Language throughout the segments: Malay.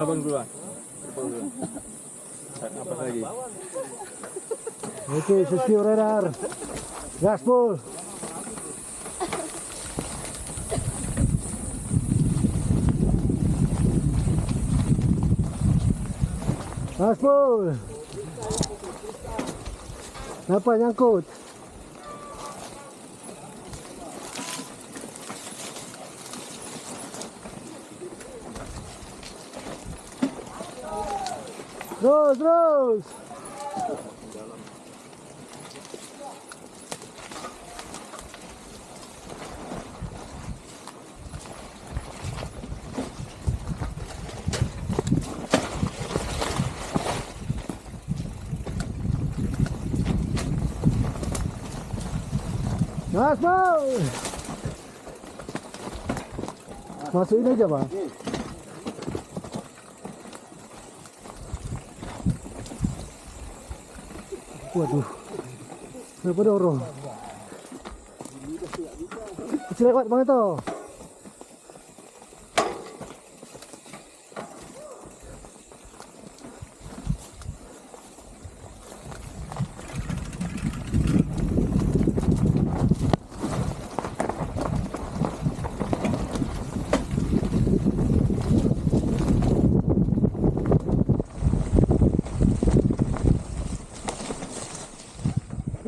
Abang keluar. Apa lagi? Oke, sesio radar. Gaspol. Gaspol. Apa nyangkut? Terus. Gaspol. Masukin aja, Pak. Waduh, kenapa dorong? Kecil lewat bang itu.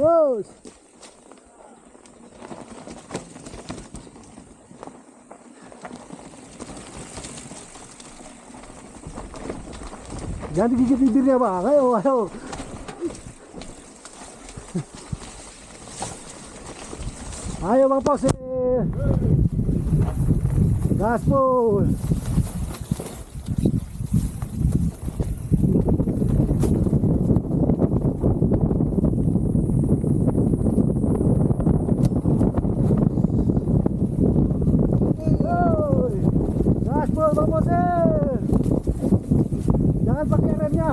Terus. Jangan digigit bibirnya bang, ayo. Ayo bang Poksi. Gaspol. Gaspol bang Poksi. Jangan pakai remnya.